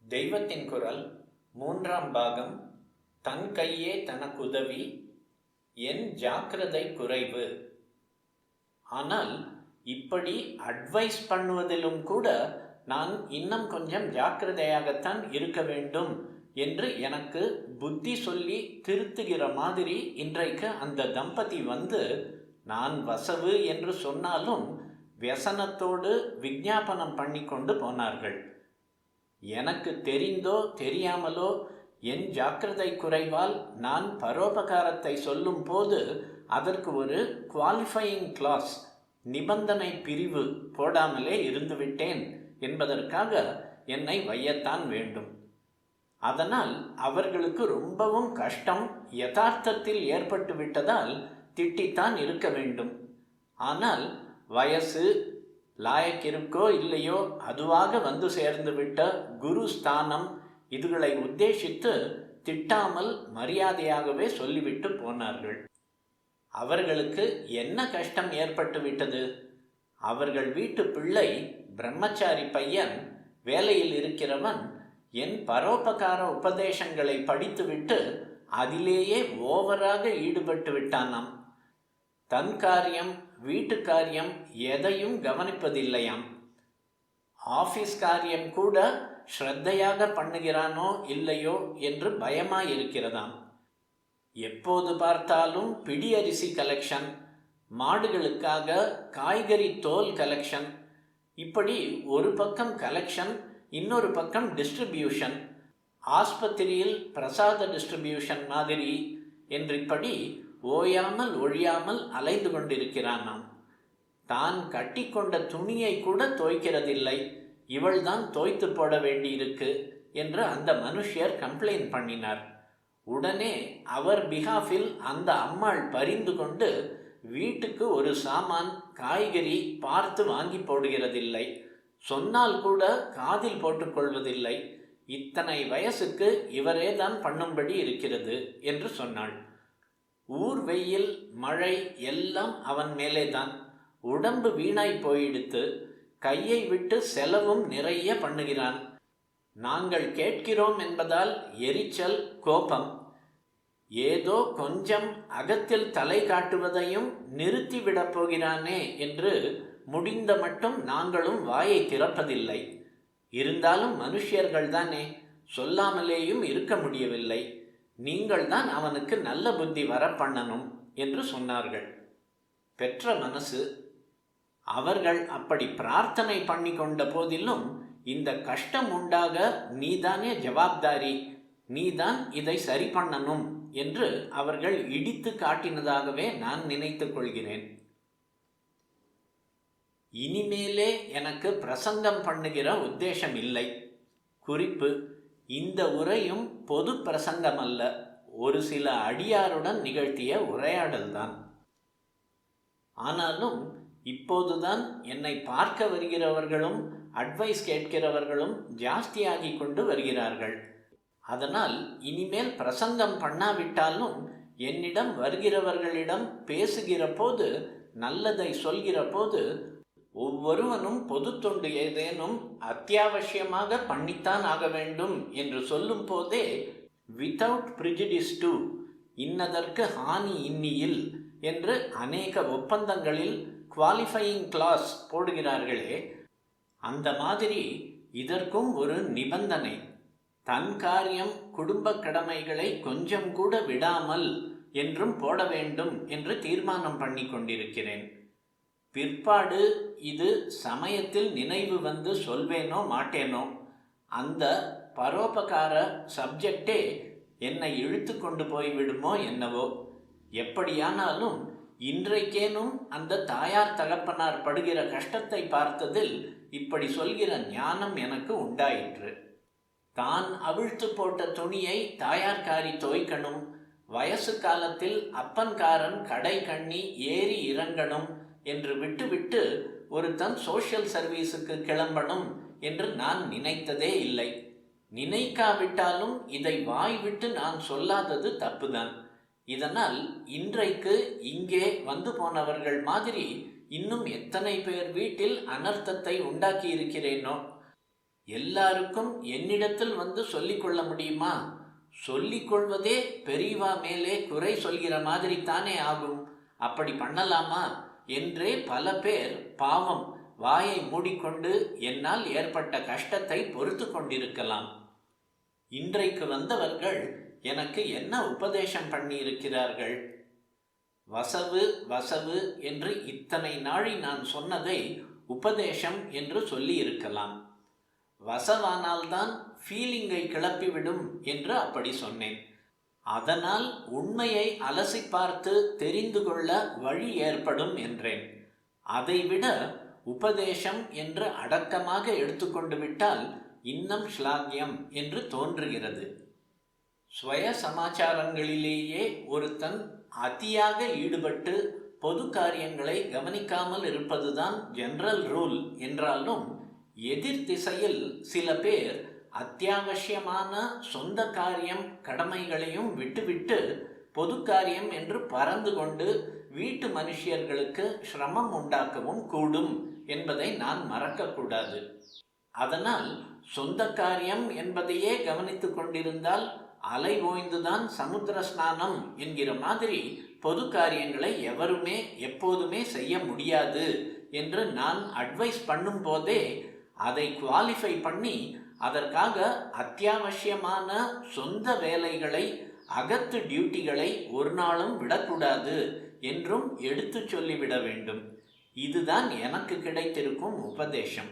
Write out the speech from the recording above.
தெய்வத்தின் குரல் 3ஆம் பாகம். தன் கையே தனக்குதவி, என் ஜாக்கிரதை குறைவு. ஆனால் இப்படி அட்வைஸ் பண்ணுவதிலும் கூட நான் இன்னும் கொஞ்சம் ஜாக்கிரதையாகத்தான் இருக்க வேண்டும் என்று எனக்கு புத்தி சொல்லி திருத்துகிற மாதிரி இன்றைக்கு அந்த தம்பதி வந்து, நான் வசவு என்று சொன்னாலும் வியசனத்தோடு விஞ்ஞாபனம் பண்ணி கொண்டு போனார்கள். எனக்கு தெரிந்தோ தெரியாமலோ என் ஜாக்கிரதை குறைவால் நான் பரோபகாரத்தை சொல்லும் போது அதற்கு ஒரு குவாலிஃபையிங் கிளாஸ், நிபந்தனை பிரிவு போடாமலே இருந்துவிட்டேன் என்பதற்காக என்னை வையத்தான் வேண்டும். அதனால் அவர்களுக்கு ரொம்பவும் கஷ்டம் யதார்த்தத்தில் ஏற்பட்டு விட்டதால் திட்டித்தான் இருக்க வேண்டும். ஆனால் வயசு லாயக்கிருக்கோ இல்லையோ அதுவாக வந்து சேர்ந்து விட்ட குரு ஸ்தானம் இதுகளை உத்தேசித்து திட்டாமல் மரியாதையாகவே சொல்லிவிட்டு போனார்கள். அவர்களுக்கு என்ன கஷ்டம் ஏற்பட்டு விட்டது? அவர்கள் வீட்டு பிள்ளை பிரம்மச்சாரி பையன், வேலையில் இருக்கிறவன், என் பரோபகார உபதேசங்களை படித்துவிட்டு அதிலேயே ஓவராக ஈடுபட்டு விட்டானாம். தன் காரியம் வீட்டு காரியம் எதையும் கவனிப்பதில்லையாம். ஆஃபீஸ் காரியம் கூட ஸ்ரத்தையாக பண்ணுகிறானோ இல்லையோ என்று பயமாயிருக்கிறதாம். எப்போது பார்த்தாலும் பிடி அரிசி கலெக்ஷன், மாடுகளுக்காக காய்கறி தோல் கலெக்ஷன், இப்படி ஒரு பக்கம் கலெக்ஷன், இன்னொரு பக்கம் டிஸ்ட்ரிபியூஷன், ஆஸ்பத்திரியில் பிரசாத டிஸ்ட்ரிபியூஷன் மாதிரி என்றிப்படி ஓயாமல் ஒழியாமல் அலைந்து கொண்டிருக்கிறானாம். தான் கட்டி கொண்ட துணியை கூட தோய்க்கிறதில்லை, இவள்தான் தோய்த்து போட வேண்டியிருக்கு என்று அந்த மனுஷியர் கம்ப்ளைண்ட் பண்ணினார். உடனே அவர் பிகாஃபில் அந்த அம்மாள் பரிந்து கொண்டு வீட்டுக்கு ஒரு சாமான் காய்கறி பார்த்து வாங்கி போடுகிறதில்லை, சொன்னால் கூட காதில் போட்டுக்கொள்வதில்லை, இத்தனை வயசுக்கு இவரே தான் பண்ணும்படி இருக்கிறது என்று சொன்னாள். ஊர் வெயில் மழை எல்லாம் அவன் மேலேதான். உடம்பு வீணாய் போயிடுத்து, கையை விட்டு செலவும் நிறைய பண்ணுகிறான். நாங்கள் கேட்கிறோம் என்பதால் எரிச்சல், கோபம். ஏதோ கொஞ்சம் அகத்தில் தலை காட்டுவதையும் நிறுத்திவிடப் போகிறானே என்று முடிந்த மட்டும் நாங்களும் வாயை திறப்பதில்லை. இருந்தாலும் மனுஷியர்கள் தானே, சொல்லாமலேயும் இருக்க முடியவில்லை. நீங்கள் தான் அவனுக்கு நல்ல புத்தி வர பண்ணணும் என்று சொன்னார்கள். பெற்ற மனசு. அவர்கள் அப்படி பிரார்த்தனை பண்ணி கொண்ட போதிலும் இந்த கஷ்டம் உண்டாக நீதானே ஜவாப்தாரி, நீதான் இதை சரி பண்ணணும் என்று அவர்கள் இடித்து காட்டினதாகவே நான் நினைத்து கொள்கிறேன். இனிமேலே எனக்கு பிரசங்கம் பண்ணுகிற உத்தேசம் இல்லை. குறிப்பு: இந்த உரையும் பொது பிரசங்கம் அல்ல, ஒரு சில அடியாருடன் நிகழ்த்திய உரையாடல்தான். ஆனாலும் இப்போதுதான் என்னை பார்க்க வருகிறவர்களும் அட்வைஸ் கேட்கிறவர்களும் ஜாஸ்தியாகி கொண்டு வருகிறார்கள். அதனால் இனிமேல் பிரசங்கம் பண்ணாவிட்டாலும் என்னிடம் வருகிறவர்களிடம் பேசுகிற போது, நல்லதை சொல்கிற போது, ஒவ்வொருவனும் பொது தொண்டு ஏதேனும் அத்தியாவசியமாக பண்ணித்தான் ஆக வேண்டும் என்று சொல்லும் போதே வித்தவுட் ப்ரிஜுடிஸ் டு, இன்னதற்கு ஹானி இன்னியில் என்று அநேக ஒப்பந்தங்களில் குவாலிஃபையிங் கிளாஸ் போடுகிறார்களே, அந்த மாதிரி இதற்கும் ஒரு நிபந்தனை. தன் காரியம் குடும்ப கடமைகளை கொஞ்சம் கூட விடாமல் என்றும் போட வேண்டும் என்று தீர்மானம் பண்ணி கொண்டிருக்கிறேன். பிற்பாடு இது சமயத்தில் நினைவு வந்து சொல்வேனோ மாட்டேனோ, அந்த பரோபகார சப்ஜெக்டே என்னை இழுத்து கொண்டு போய்விடுமோ என்னவோ. எப்படியானாலும் இன்றைக்கேனும் அந்த தாயார் தகப்பனார் படுகிற கஷ்டத்தை பார்த்ததில் இப்படி சொல்கிற ஞானம் எனக்கு உண்டாயிற்று. தான் அவிழ்த்து போட்ட துணியை தாயார்காரி தோய்க்கணும், வயசு காலத்தில் அப்பன்காரன் கடை கண்ணி ஏறி இறங்கணும் என்று விட்டுவிட்டு ஒருத்தன் சோஷியல் சர்வீஸுக்கு கிளம்பணும் என்று நான் நினைத்ததே இல்லை. நினைக்காவிட்டாலும் இதை வாய் விட்டு நான் சொல்லாதது தப்புதான். இதனால் இன்றைக்கு இங்கே வந்து போனவர்கள் மாதிரி இன்னும் எத்தனை பேர் வீட்டில் அனர்த்தத்தை உண்டாக்கி இருக்கிறேனோ. எல்லாருக்கும் என்னிடத்தில் வந்து சொல்லிக்கொள்ள முடியுமா? சொல்லிக்கொள்வதே பெரியவா மேலே குறை சொல்கிற மாதிரி தானே ஆகும். அப்படி பண்ணலாமா என்றே பல பேர் பாவம் வாயை மூடிக்கொண்டு என்னால் ஏற்பட்ட கஷ்டத்தை பொறுத்து கொண்டிருக்கலாம். இன்றைக்கு வந்தவர்கள் எனக்கு என்ன உபதேசம் பண்ணி இருக்கிறார்கள்? வசவு வசவு என்று இத்தனை நாழி நான் சொன்னதை உபதேசம் என்று சொல்லி இருக்கலாம். வசவானால்தான் ஃபீலிங்கை கிளப்பிவிடும் என்று அப்படி சொன்னேன். அதனால் உண்மையை அலசி பார்த்து தெரிந்து கொள்ள வழி ஏற்படும் என்றேன். அதைவிட உபதேசம் என்று அடக்கமாக எடுத்துக்கொண்டு விட்டால் இன்னும் ஸ்லாகியம் என்று தோன்றுகிறது. ஸ்வய சமாச்சாரங்களிலேயே ஒருத்தன் அதியாக ஈடுபட்டு பொது காரியங்களை கவனிக்காமல் இருப்பதுதான் ஜெனரல் ரூல் என்றாலும், எதிர் திசையில் சில பேர் அத்தியாவசியமான சொந்த காரியம் கடமைகளையும் விட்டுவிட்டு பொது காரியம் என்று பறந்து கொண்டு வீட்டு மனுஷியர்களுக்கு சிரமம் உண்டாக்கவும் கூடும் என்பதை நான் மறக்கக்கூடாது. அதனால் சொந்த காரியம் என்பதையே கவனித்து கொண்டிருந்தால் அலை ஓய்ந்துதான் சமுத்திர ஸ்நானம் என்கிற மாதிரி பொது காரியங்களை எவருமே எப்போதுமே செய்ய முடியாது என்று நான் அட்வைஸ் பண்ணும் போதே அதை குவாலிஃபை பண்ணி அதற்காக அத்தியாவசியமான சொந்த வேலைகளை, அகத்து டியூட்டிகளை ஒரு நாளும் விடக்கூடாது என்றும் எடுத்து சொல்லிவிட வேண்டும். இதுதான் எனக்கு கிடைத்திருக்கும் உபதேசம்.